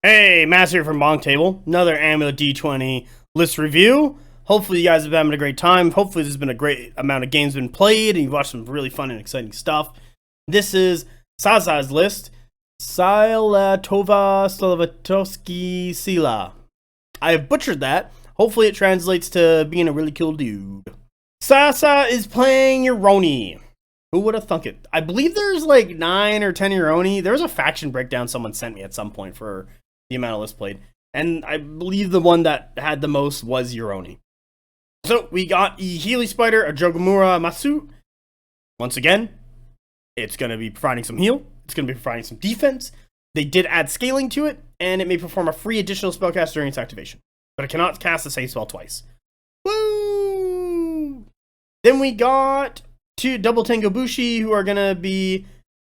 Hey, Master here from BonkTable. Another Amulet D20 list review. Hopefully you guys have been having a great time. Hopefully there's been a great amount of games been played and you've watched some really fun and exciting stuff. This is Sasa's list. Saletova, Slavatovsky, Sila. I have butchered that. Hopefully it translates to being a really cool dude. Sasa is playing Euroni. Who would have thunk it? I believe there's like 9 or 10 Euroni. There was a faction breakdown someone sent me at some point for the amount of lists played. And I believe the one that had the most was Euroni. So we got a Healy Spider, a Jogomura Masu. Once again, it's going to be providing some heal. It's going to be providing some defense. They did add scaling to it, and it may perform a free additional spellcast during its activation. But it cannot cast the same spell twice. Woo! Then we got 2 double Tengu Bushi, who are going to be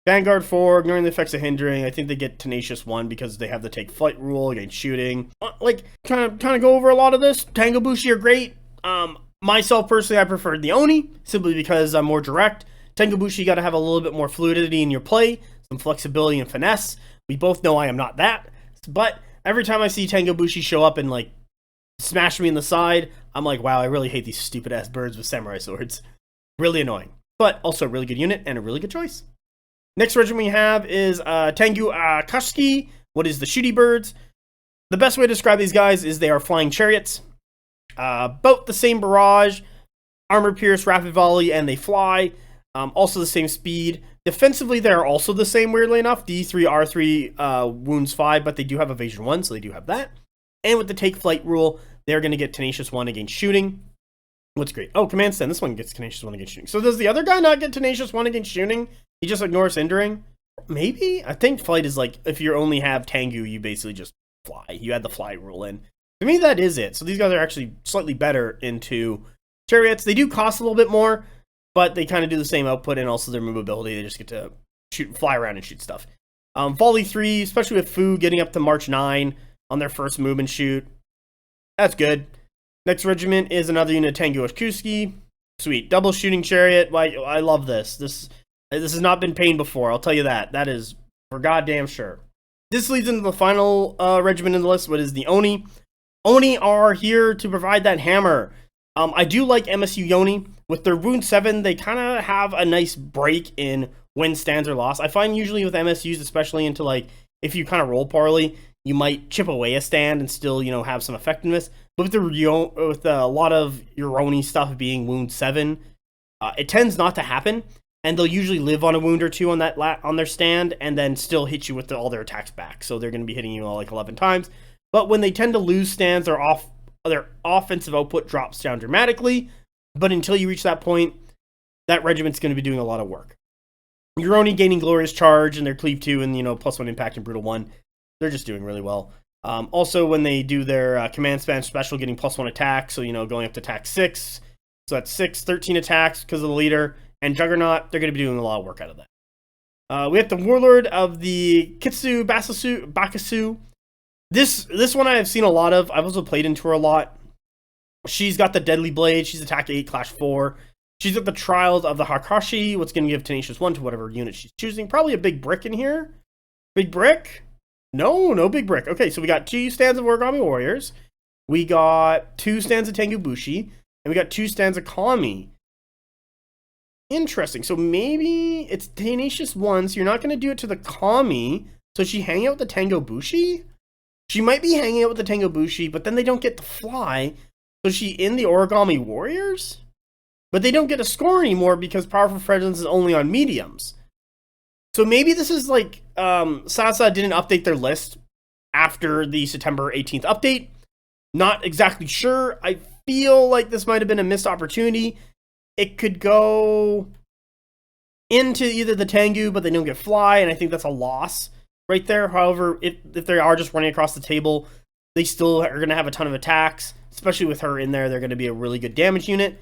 Vanguard 4, ignoring the effects of hindering. I think they get Tenacious 1 because they have the take flight rule against shooting. Like, kind of go over a lot of this. Tengu Bushi are great. Myself, personally, I preferred the Oni, simply because I'm more direct. Tengu Bushi got to have a little bit more fluidity in your play, some flexibility and finesse. We both know I am not that. But every time I see Tengu Bushi show up and, like, smash me in the side, I'm like, wow, I really hate these stupid-ass birds with samurai swords. Really annoying. But also a really good unit and a really good choice. Next regiment we have is Tengu Akashiki. What is the shooty birds? The best way to describe these guys is they are flying chariots. Both the same barrage, armor pierce, rapid volley, and they fly. Also the same speed. Defensively, they're also the same, weirdly enough. D3, R3, wounds 5, but they do have evasion 1, so they do have that. And with the take flight rule, they're going to get Tenacious 1 against shooting. What's great? Oh, Command Stand. This one gets Tenacious 1 against shooting. So does the other guy not get Tenacious 1 against shooting? He just ignores hindering? Maybe? I think flight is like, if you only have Tengu, you basically just fly. You add the fly rule in. To me, that is it. So these guys are actually slightly better into chariots. They do cost a little bit more, but they kind of do the same output, and also their movability. They just get to fly around and shoot stuff. Volley 3, especially with Fu getting up to March 9 on their first move and shoot. That's good. Next regiment is another unit of Tengu Akuski. Sweet. Double shooting chariot. I love this. This has not been pain before, I'll tell you that. That is for goddamn sure. This leads into the final regiment in the list, what is the Oni. Oni are here to provide that hammer. I do like MSU Yoni. With their wound 7, they kind of have a nice break in win stands or loss. I find usually with MSUs, especially into like, if you kind of roll poorly, you might chip away a stand and still, have some effectiveness. But with a lot of Euroni stuff being wound 7, it tends not to happen. And they'll usually live on a wound or 2 on on their stand, and then still hit you with all their attacks back. So they're going to be hitting you all like 11 times. But when they tend to lose stands, their offensive output drops down dramatically. But until you reach that point, that regiment's going to be doing a lot of work. Euroni gaining Glorious Charge and their Cleave 2 and +1 impact and Brutal 1. They're just doing really well. Also, when they do their Command Span Special, getting +1 attack, so going up to attack 6. So that's 13 attacks because of the leader. And Juggernaut, they're going to be doing a lot of work out of that. We have the Warlord of the Kitsu Bakasu. This one I have seen a lot of. I've also played into her a lot. She's got the Deadly Blade. She's attack 8, clash 4. She's got the Trials of the Hakashi, what's going to give Tenacious 1 to whatever unit she's choosing. Probably a big brick in here. Big brick? No big brick. Okay, so we got 2 stands of Origami Warriors. We got 2 stands of Tengu Bushi. And we got 2 stands of Kami. Interesting. So maybe it's Tenacious 1, so you're not going to do it to the Kami. So she hanging out with the Tengu Bushi? She might be hanging out with the Tengu Bushi, but then they don't get to fly. So she in the Origami Warriors? But they don't get to score anymore because Powerful Presence is only on mediums. So maybe this is like Sasa didn't update their list after the September 18th update. Not exactly sure. I feel like this might have been a missed opportunity. It could go into either the Tengu, but they don't get fly, and I think that's a loss right there. However, if they are just running across the table, they still are going to have a ton of attacks, especially with her in there. They're going to be a really good damage unit.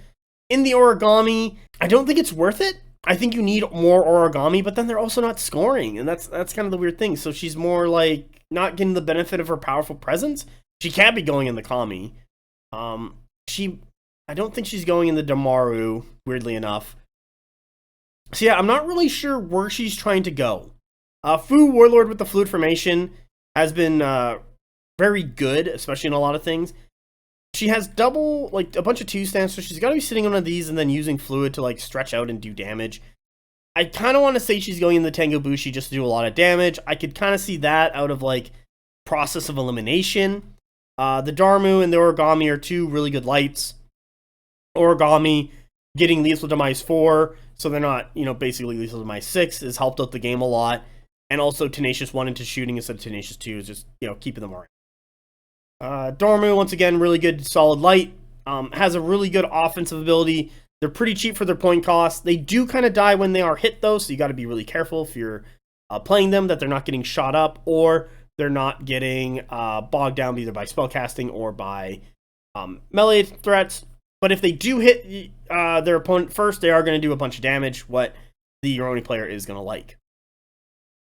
In the Origami, I don't think it's worth it. I think you need more Origami, but then they're also not scoring, and that's kind of the weird thing. So she's more like not getting the benefit of her Powerful Presence. She can't be going in the Kami. I don't think she's going in the Damaru, weirdly enough. So yeah, I'm not really sure where she's trying to go. Fu Warlord with the Fluid Formation has been very good, especially in a lot of things. She has double, like, a bunch of 2-stands, so she's got to be sitting on one of these and then using fluid to, like, stretch out and do damage. I kind of want to say she's going in the Tengo Bushi just to do a lot of damage. I could kind of see that out of, like, process of elimination. The Darmu and the Origami are 2 really good lights. Origami getting Lethal Demise 4, so they're not, basically Lethal Demise 6, has helped out the game a lot. And also Tenacious 1 into shooting instead of Tenacious 2 is just, keeping them around. Dormu, once again, really good, solid light. Has a really good offensive ability. They're pretty cheap for their point cost. They do kind of die when they are hit, though, so you got to be really careful if you're playing them, that they're not getting shot up, or they're not getting bogged down either by spellcasting or by melee threats. But if they do hit their opponent first, they are going to do a bunch of damage, what the Yoroni player is going to like.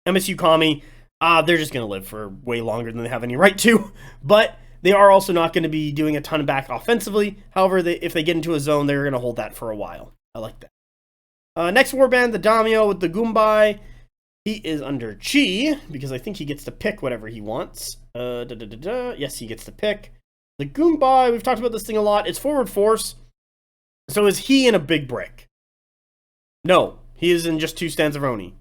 MSU Kami, they're just going to live for way longer than they have any right to, but they are also not going to be doing a ton of back offensively. However, if they get into a zone, they're going to hold that for a while. I like that. Next warband, the Daimyo with the Gumbai. He is under Chi, because I think he gets to pick whatever he wants. Yes, he gets to pick. The Gumbai, we've talked about this thing a lot. It's forward force. So is he in a big brick? No, he is in just 2 stands of Oni.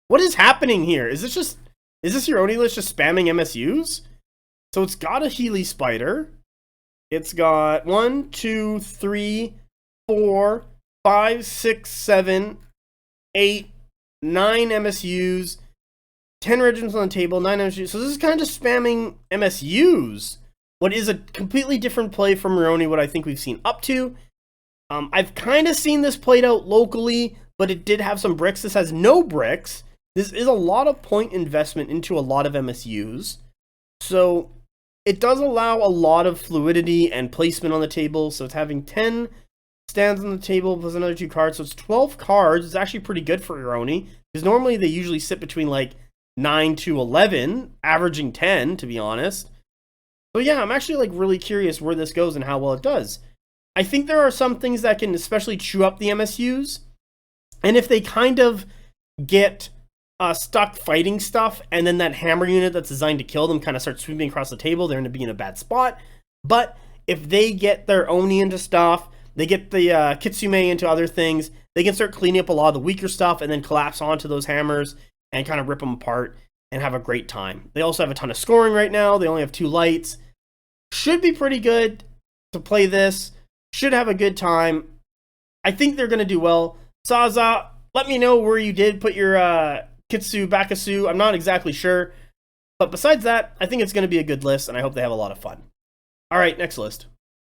What is happening here? Is this your Oni list just spamming MSUs? So it's got a Healy Spider. It's got 1, 2, 3, 4, 5, 6, 7, 8, 9 MSUs, 10 regiments on the table, 9 MSUs. So this is kind of just spamming MSUs. What is a completely different play from Moroni, what I think we've seen up to. I've kind of seen this played out locally, but it did have some bricks. This has no bricks. This is a lot of point investment into a lot of MSUs. So it does allow a lot of fluidity and placement on the table. So it's having 10 stands on the table plus another 2 cards. So it's 12 cards. It's actually pretty good for Yoroni, because normally they usually sit between like 9 to 11, averaging 10, to be honest. So yeah, I'm actually like really curious where this goes and how well it does. I think there are some things that can especially chew up the MSUs. And if they kind of get stuck fighting stuff, and then that hammer unit that's designed to kill them kind of starts sweeping across the table, they're going to be in a bad spot. But if they get their Oni into stuff, they get the Kitsume into other things, they can start cleaning up a lot of the weaker stuff and then collapse onto those hammers and kind of rip them apart and have a great time. They also have a ton of scoring right now. They only have 2 lights. Should be pretty good to play this. Should have a good time. I think they're going to do well. Sasa, let me know where you did put your Kitsu, Bakasu. I'm not exactly sure. But besides that, I think it's going to be a good list, and I hope they have a lot of fun. All right, next list.